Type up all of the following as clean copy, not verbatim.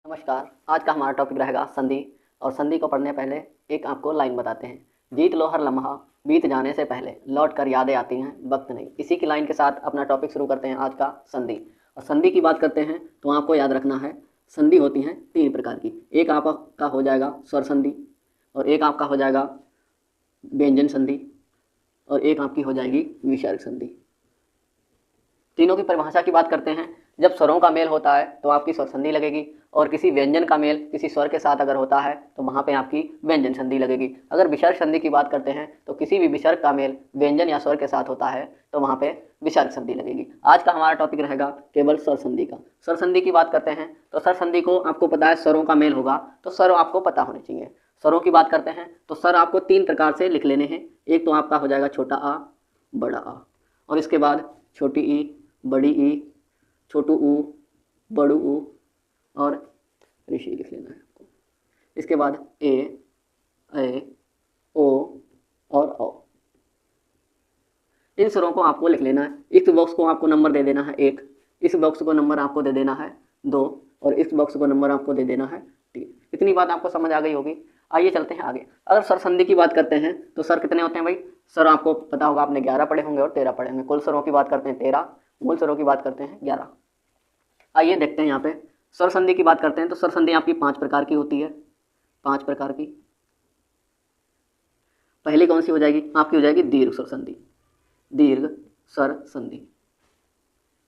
नमस्कार। आज का हमारा टॉपिक रहेगा संधि। और संधि को पढ़ने पहले एक आपको लाइन बताते हैं। जीत लो हर लम्हा, बीत जाने से पहले लौट कर यादें आती हैं, वक्त नहीं। इसी की लाइन के साथ अपना टॉपिक शुरू करते हैं आज का संधि। और संधि की बात करते हैं तो आपको याद रखना है, संधि होती हैं 3 प्रकार की। एक आपका हो जाएगा स्वर संधि, और एक आपका हो जाएगा व्यंजन संधि, और एक आपकी हो जाएगी विसर्ग संधि। तीनों की परिभाषा की बात करते हैं। जब स्वरों का मेल होता है तो आपकी स्वर संधि लगेगी, और किसी व्यंजन का मेल किसी स्वर के साथ अगर होता है तो वहाँ पे आपकी व्यंजन संधि लगेगी। अगर विसर्ग संधि की बात करते हैं तो किसी भी विसर्ग का मेल व्यंजन या स्वर के साथ होता है तो वहाँ पे विसर्ग संधि लगेगी। आज का हमारा टॉपिक रहेगा केवल स्वर संधि का। स्वर संधि की बात करते हैं तो स्वर संधि को आपको पता है, स्वरों का मेल होगा तो स्वर आपको पता होने चाहिए। स्वरों की बात करते हैं तो स्वर आपको 3 प्रकार से लिख लेने हैं। एक तो आपका हो जाएगा छोटा आ, बड़ा आ, और इसके बाद छोटी ई, बड़ी ई, छोटू ऊ, बड़ू ऊ और ऋषि लिख लेना है आपको। इसके बाद ए, ओ और औ। इन स्वरों को आपको लिख लेना है। इस बॉक्स को आपको नंबर दे देना है 1, इस बॉक्स को नंबर आपको दे देना है 2, और इस बॉक्स को नंबर आपको दे देना है 3। इतनी बात आपको समझ आ गई होगी। आइए चलते हैं आगे। अगर स्वर संधि की बात करते हैं तो स्वर कितने होते हैं भाई? स्वर आपको पता होगा, आपने 11 पढ़े होंगे और 13 पढ़े होंगे। कुल स्वरों की बात करते हैं 13, मूल स्वरों की बात करते हैं 11। आइए देखते हैं यहाँ पे स्वर संधि की बात करते हैं तो स्वर संधि आपकी 5 प्रकार की होती है। 5 प्रकार की। पहली कौन सी हो जाएगी? आपकी हो जाएगी दीर्घ स्वर संधि, दीर्घ स्वर संधि।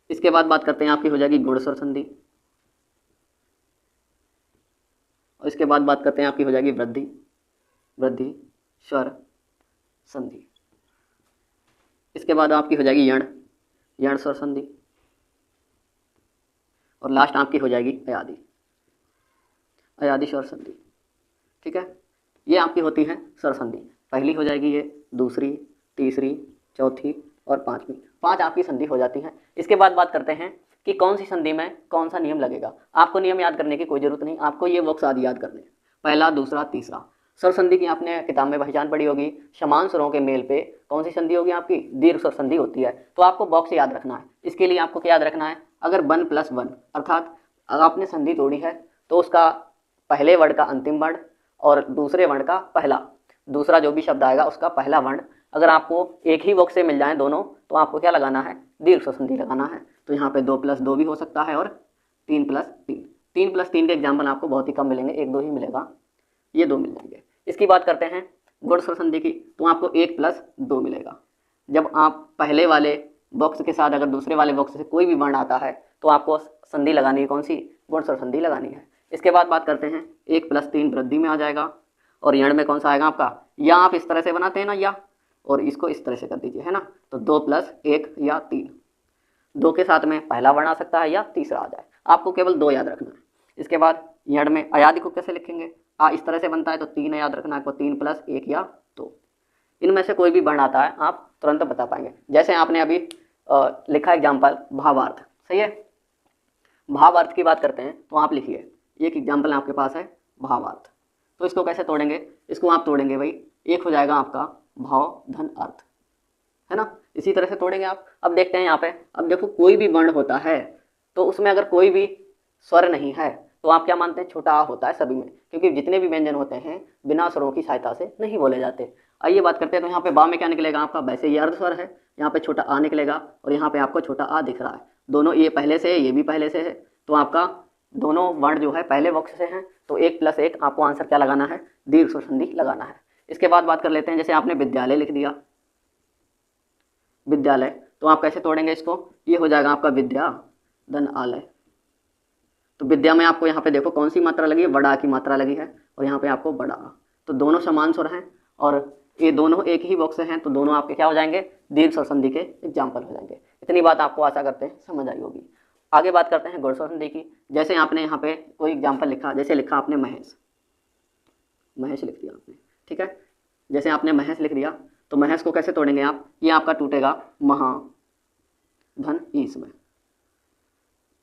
इसके बाद बात करते हैं आपकी हो जाएगी गुण स्वर संधि, और इसके बाद बात करते हैं आपकी हो जाएगी वृद्धि, वृद्धि स्वर संधि। इसके बाद आपकी हो जाएगी यण, यण स्वर संधि, और लास्ट आपकी हो जाएगी अयादि, अयादि स्वर संधि। ठीक है, ये आपकी होती है स्वर संधि। पहली हो जाएगी ये, दूसरी, तीसरी, चौथी और 5वीं। 5 आपकी संधि हो जाती हैं। इसके बाद बात करते हैं कि कौन सी संधि में कौन सा नियम लगेगा। आपको नियम याद करने की कोई जरूरत नहीं, आपको ये बॉक्स आदि याद करने हैं। पहला, दूसरा, तीसरा। स्वर संधि की आपने किताब में पहचान पढ़ी होगी। समान स्वरों के मेल पे कौन सी संधि होगी? आपकी दीर्घ स्वर संधि होती है। तो आपको बॉक्स याद रखना है। इसके लिए आपको क्या याद रखना है? अगर 1 + 1 अर्थात अगर आपने संधि तोड़ी है तो उसका पहले वर्ण का अंतिम वर्ण और दूसरे वर्ण का पहला, दूसरा जो भी शब्द आएगा उसका पहला वर्ण अगर आपको एक ही बॉक्स से मिल जाए दोनों, तो आपको क्या लगाना है? दीर्घ स्वर संधि लगाना है। तो यहाँ पे 2 + 2 भी हो सकता है और 3 + 3। 3 + 3 के एग्जाम्पल आपको बहुत ही कम मिलेंगे, 1-2 ही मिलेगा, ये 2 मिल जाएंगे। इसकी बात करते हैं गुण स्वर संधि की, तो आपको 1 + 2 मिलेगा। जब आप पहले वाले बॉक्स के साथ अगर दूसरे वाले बॉक्स से कोई भी वर्ण आता है तो आपको संधि लगानी है, कौन सी? गुण स्वर संधि लगानी है। इसके बाद बात करते हैं 1 + 3 वृद्धि में आ जाएगा, और यण में कौन सा आएगा आपका? या आप इस तरह से बनाते हैं ना, या, और इसको इस तरह से कर दीजिए, है ना। तो 2 + 1 या 3, 2 के साथ में पहला वर्ण आ सकता है या तीसरा आ जाए, आपको केवल 2 याद रखना है। इसके बाद यण में अयादि को कैसे लिखेंगे? इस तरह से बनता है तो 3 याद रखना है आपको, 3 + 1 या 2। इनमें से कोई भी वर्ण आता है आप तुरंत बता पाएंगे। जैसे आपने अभी लिखा एग्जाम्पल भावार्थ, सही है। भावार्थ की बात करते हैं तो आप लिखिए, एक एग्जाम्पल आपके पास है भावार्थ। तो इसको कैसे तोड़ेंगे? इसको आप तोड़ेंगे भाई, एक हो जाएगा आपका भाव धन अर्थ, है ना। इसी तरह से तोड़ेंगे आप। अब देखते हैं यहाँ पे, अब देखो कोई भी वर्ण होता है तो उसमें अगर कोई भी स्वर नहीं है तो आप क्या मानते हैं? छोटा आ होता है सभी में, क्योंकि जितने भी व्यंजन होते हैं बिना स्वरों की सहायता से नहीं बोले जाते। आइए बात करते हैं, तो यहाँ पे बा में क्या निकलेगा आपका? वैसे ये अर्ध स्वर है, यहाँ पे छोटा आ निकलेगा, और यहाँ पे आपको छोटा आ दिख रहा है। दोनों ये पहले से है, ये भी पहले से है, तो आपका दोनों वर्ण जो है पहले बॉक्स से हैं, तो 1 + 1 आपको आंसर क्या लगाना है? दीर्घ स्वर संधि लगाना है। इसके बाद बात कर लेते हैं, जैसे आपने विद्यालय लिख दिया, विद्यालय, तो आप कैसे तोड़ेंगे इसको? ये हो जाएगा आपका विद्या धन आलय। तो विद्या में आपको यहाँ पे देखो कौन सी मात्रा लगी है? बड़ा की मात्रा लगी है, और यहाँ पे आपको बड़ा। तो दोनों समान स्वर हैं और ये दोनों एक ही बॉक्स से हैं, तो दोनों आपके क्या हो जाएंगे? दीर्घ स्वर संधि के एग्जाम्पल हो जाएंगे। इतनी बात आपको आशा करते हैं समझ आई होगी। आगे बात करते हैं गुण स्वर संधि की। जैसे आपने यहाँ पे कोई एग्जाम्पल लिखा, जैसे लिखा आपने महेश, महेश लिख दिया आपने, ठीक है। जैसे आपने महेश लिख दिया तो महेश को कैसे तोड़ेंगे आप? ये आपका टूटेगा महाधन ईस में,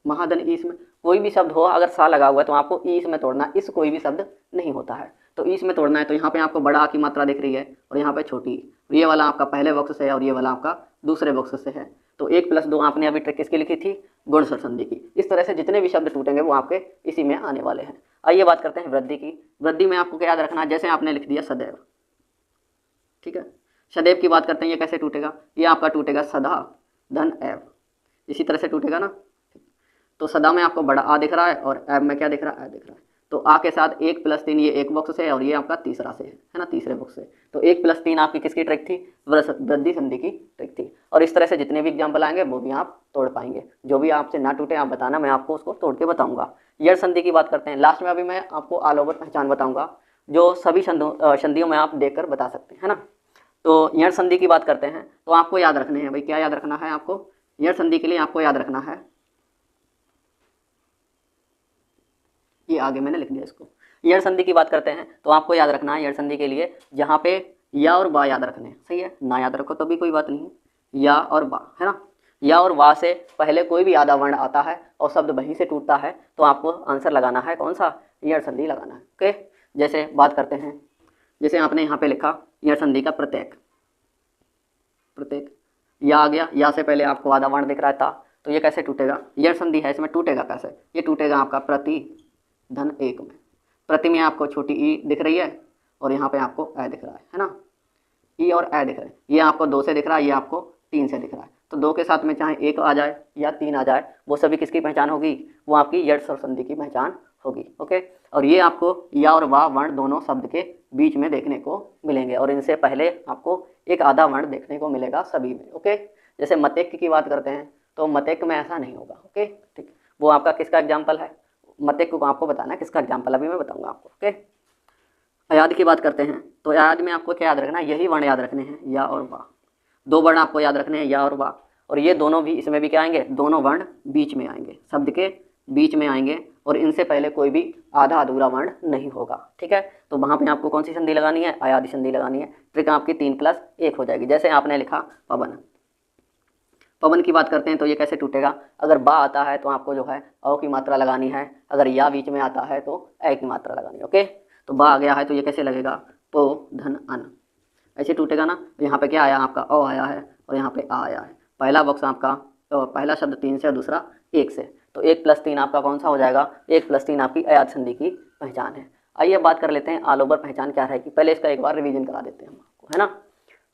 महाधन ईस में। कोई भी शब्द हो अगर सा लगा हुआ है तो आपको ईस में तोड़ना, इस कोई भी शब्द नहीं होता है, तो ईस में तोड़ना है। तो यहाँ पे आपको बड़ा आ की मात्रा दिख रही है और यहाँ पे छोटी, ये वाला आपका पहले बॉक्स से है और ये वाला आपका दूसरे बॉक्स से है। तो 1+2 आपने अभी ट्रिक किसकी लिखी थी, गुण स्वर संधि की। इस तरह से जितने भी शब्द टूटेंगे वो आपके इसी में आने वाले हैं। आइए बात करते हैं वृद्धि की। वृद्धि में आपको क्या याद रखना है, जैसे आपने लिख दिया सदैव, ठीक है। सदैव की बात करते हैं, ये कैसे टूटेगा, ये आपका टूटेगा सदा धन एव, इसी तरह से टूटेगा ना। तो सदा में आपको बड़ा आ दिख रहा है और एव में क्या दिख रहा है, ए दिख रहा है। तो आ के साथ 1+3 ये एक बॉक्स से और ये आपका तीसरा से है ना, तीसरे बॉक्स से। तो 1+3 आपकी किसकी ट्रिक थी, वृद्धि संधि की ट्रिक थी। और इस तरह से जितने भी एग्जाम्पल आएंगे वो भी आप तोड़ पाएंगे। जो भी आपसे ना टूटे आप बताना, मैं आपको उसको तोड़ के बताऊंगा। यड़ संधि की बात करते हैं। लास्ट में अभी मैं आपको ऑल ओवर पहचान बताऊंगा, जो सभी संधियों में आप देख कर बता सकते हैं ना। तो यड़ संधि की बात करते हैं, तो आपको याद रखने हैं भाई, क्या याद रखना है आपको, यड़ संधि के लिए आपको याद रखना है, ये आगे मैंने लिख दिया इसको। यड़ संधि की बात करते हैं तो आपको याद रखना है यड़ संधि के लिए जहाँ पे या और बा याद रखने हैं, सही है ना, याद रखो तो भी कोई बात नहीं है, या और बा है ना। या और बा से पहले कोई भी आधा वर्ण आता है और शब्द वहीं से टूटता है तो आपको आंसर लगाना है कौन सा, यड़ संधि लगाना है। ओके, जैसे बात करते हैं, जैसे आपने यहाँ पे लिखा यड़ संधि का प्रत्येक, प्रत्येक या आ गया, या से पहले आपको आधा वर्ण दिख रहा था, तो ये कैसे टूटेगा, यड़ संधि है इसमें, टूटेगा कैसे, ये टूटेगा आपका प्रति धन एक में। प्रति में आपको छोटी ई दिख रही है और यहाँ पे आपको ए दिख रहा है ना, ई और ए दिख रहे हैं। ये आपको 2 से दिख रहा है, ये आपको 3 से दिख रहा है। तो 2 के साथ में चाहे 1 आ जाए या 3 आ जाए, वो सभी किसकी पहचान होगी, वो आपकी यड़ स्वर संधि की पहचान होगी। ओके, और ये आपको या और वाह वर्ण दोनों शब्द के बीच में देखने को मिलेंगे और इनसे पहले आपको एक आधा वर्ण देखने को मिलेगा सभी में। ओके, जैसे मतेक की बात करते हैं तो मतेक में ऐसा नहीं होगा। ओके, ठीक, वो आपका किसका एग्जाम्पल है, मतेक को आपको बताना है किसका एग्जाम्पल, अभी मैं बताऊंगा आपको। ओके, अयाद की बात करते हैं तो अयाद में आपको क्या याद रखना है, यही वर्ण याद रखने हैं, या और वाह, 2 वर्ण आपको याद रखने हैं, या और वाह। और ये दोनों भी इसमें भी क्या आएंगे, दोनों वर्ण बीच में आएंगे, शब्द के बीच में आएंगे और इनसे पहले कोई भी आधा अधूरा वर्ण नहीं होगा। ठीक है, तो वहाँ पे आपको कौन सी संधि लगानी है, अयादी संधि लगानी है। ट्रिक आपकी 3+1 हो जाएगी। जैसे आपने लिखा पवन, पवन की बात करते हैं तो ये कैसे टूटेगा, अगर बा आता है तो आपको जो है औ की मात्रा लगानी है, अगर या बीच में आता है तो ए की मात्रा लगानी है। ओके, तो बा आ गया है तो ये कैसे लगेगा, पो धन अन, ऐसे टूटेगा ना। यहाँ पे क्या आया आपका, अ आया है और यहाँ पे आ आया है। पहला बॉक्स आपका पहला शब्द 3 से और दूसरा 1 से, तो 1+3 आपका कौन सा हो जाएगा, 1+3 आपकी अयाद संधि की पहचान है। आइए बात कर लेते हैं ऑल ओवर पहचान क्या रहेगी, पहले इसका एक बार रिवीजन करा देते हैं हम आपको, है ना।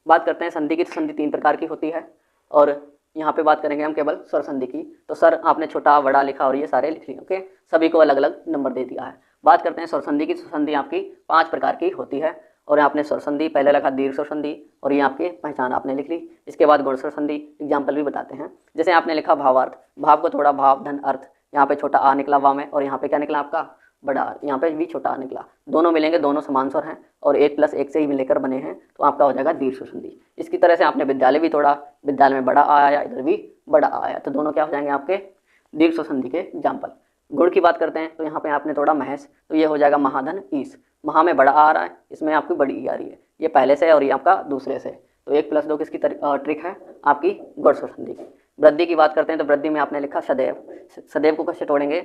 बात करते हैं संधि की, तो संधि 3 प्रकार की होती है और यहाँ पे बात करेंगे हम केवल स्वर संधि की। तो सर आपने छोटा बड़ा लिखा और ये सारे लिख लिए। ओके, सभी को अलग अलग नंबर दे दिया है। बात करते हैं स्वर संधि की। स्वर संधि आपकी 5 प्रकार की होती है और आपने स्वर संधि पहले लिखा दीर्घ स्वर संधि और ये आपकी पहचान आपने लिख ली। इसके बाद गुण स्वर संधि, एग्जाम्पल भी बताते हैं। जैसे आपने लिखा भावार्थ, भाव को थोड़ा भाव धन अर्थ, यहाँ पे छोटा आ निकला वाह में और यहाँ पे क्या निकला आपका बड़ा आ, यहाँ पे भी छोटा आ निकला, दोनों मिलेंगे, दोनों समान स्वर हैं और 1+1 से ही मिलकर बने हैं, तो आपका हो जाएगा दीर्घ स्वर संधि। इसकी तरह से आपने विद्यालय भी तोड़ा, विद्यालय में बड़ा आ आया, इधर भी बड़ा आ आया, तो दोनों क्या हो जाएंगे आपके दीर्घ स्वर संधि के एग्जाम्पल। गुण की बात करते हैं तो यहाँ पे आपने तोड़ा महेश, तो ये हो जाएगा महाधन ईस, महा में बड़ा आ रहा है, इसमें आपकी बड़ी ई आ रही है, ये पहले से और ये आपका दूसरे से, तो 1+2 किसकी ट्रिक है आपकी गुण स्वर संधि की। वृद्धि की बात करते हैं तो वृद्धि में आपने लिखा सदैव, सदैव को कैसे तोड़ेंगे,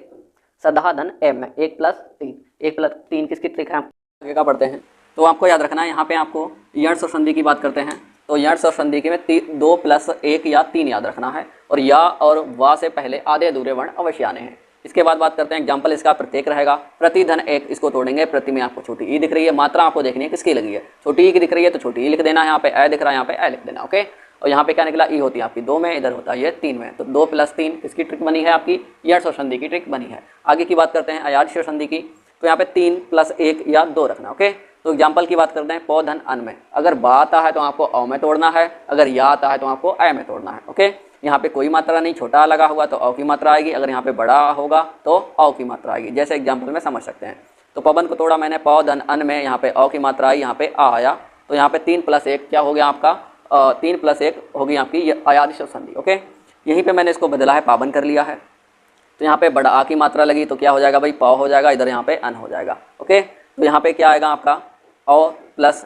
सदा धन एम में 1+3, 1+3 किसकी ट्रिक है, आगे का पढ़ते हैं। तो आपको याद रखना है, यहाँ पे आपको यण स्वर संधि की बात करते हैं तो यण स्वर संधि के में 2+1 या 3 याद रखना है और या और वा से पहले आधे अधूरे वर्ण अवश्य आने हैं। इसके बाद बात करते हैं एग्जाम्पल, इसका प्रत्येक रहेगा, प्रति धन 1, इसको तोड़ेंगे। प्रति में आपको छोटी ई दिख रही है, मात्रा आपको देखनी है किसकी लगी है, छोटी ई की दिख रही है तो छोटी ई लिख देना, यहाँ पे ए दिख रहा है यहाँ पे ए लिख देना। ओके, और यहाँ पे क्या निकला, ई होती है आपकी 2 में, इधर होता है ये 3 में, तो 2+3 किसकी ट्रिक बनी है आपकी यण स्वर संधि की ट्रिक बनी है। आगे की बात करते हैं अयाद स्वर संधि की, तो यहाँ पे 3+1 या 2 रखना। ओके, तो एग्जाम्पल की बात करते हैं पौ धन अन में, अगर बा आता है तो आपको औ में तोड़ना है, अगर या आता है तो आपको ए में तोड़ना है। ओके, यहाँ पे कोई मात्रा नहीं, छोटा आ लगा हुआ तो औ की मात्रा आएगी, अगर यहाँ पे बड़ा होगा तो औ की मात्रा आएगी, जैसे एग्जाम्पल में समझ सकते हैं। तो पवन को तोड़ा मैंने पौ धन अन में, यहाँ पे औ की मात्रा आई, यहाँ पे आ आया, तो यहाँ पे 3+1 क्या हो गया आपका 3+1 होगी आपकी अयाद स्वर संधि। ओके, यहीं पे मैंने इसको बदला है, पावन कर लिया है, तो यहाँ पे बड़ा आ की मात्रा लगी तो क्या हो जाएगा भाई पौ हो जाएगा, इधर यहाँ पे अन हो जाएगा। ओके, तो यहाँ पे क्या आएगा आपका औ प्लस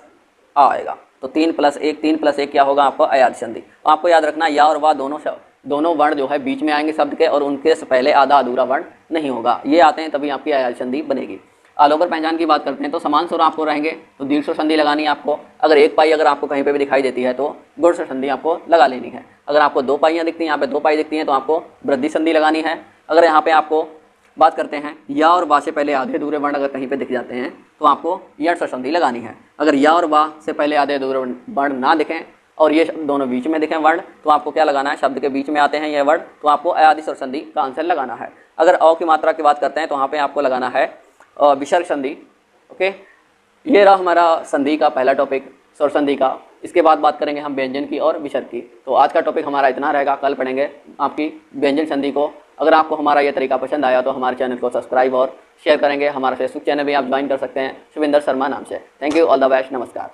आ आएगा, तो 3+1 क्या होगा आपको अयाद संधि। आपको याद रखना या और वाह दोनों वर्ण जो है बीच में आएंगे शब्द के और उनके से पहले आधा अधूरा वर्ण नहीं होगा, ये आते हैं तभी आपकी अयाद संधि बनेगी। आलोपर पहचान की बात करते हैं तो समान स्वर आपको रहेंगे तो दीर्घ स्वर संधि लगानी है आपको। अगर एक पाई अगर आपको कहीं पे भी दिखाई देती है तो गुण स्वर संधि आपको लगा लेनी है। अगर आपको दो पाइयाँ दिखती हैं, यहाँ पे दो पाई दिखती हैं तो आपको वृद्धि संधि लगानी है। अगर यहाँ पे आपको बात करते हैं या और बा से पहले आधे अधूरे वर्ण अगर कहीं पे दिख जाते हैं तो आपको यण स्वर संधि लगानी है। अगर या और बा से पहले आधे अधूरे वर्ण ना दिखें और ये दोनों बीच में दिखें वर्ण तो आपको क्या लगाना है, शब्द के बीच में आते हैं ये वर्ण तो आपको अयादि स्वर संधि का आंसर लगाना है। अगर अ की मात्रा की बात करते हैं तो वहाँ पे आपको लगाना है विसर्ग संधि। ओके, ये रहा हमारा संधि का पहला टॉपिक, स्वर संधि का। इसके बाद बात करेंगे हम व्यंजन की और विसर्ग की। तो आज का टॉपिक हमारा इतना रहेगा, कल पढ़ेंगे आपकी व्यंजन संधि को। अगर आपको हमारा ये तरीका पसंद आया तो हमारे चैनल को सब्सक्राइब और शेयर करेंगे। हमारा फेसबुक चैनल भी आप ज्वाइन कर सकते हैं शुभिंदर शर्मा नाम से। Thank you, all the best, नमस्कार।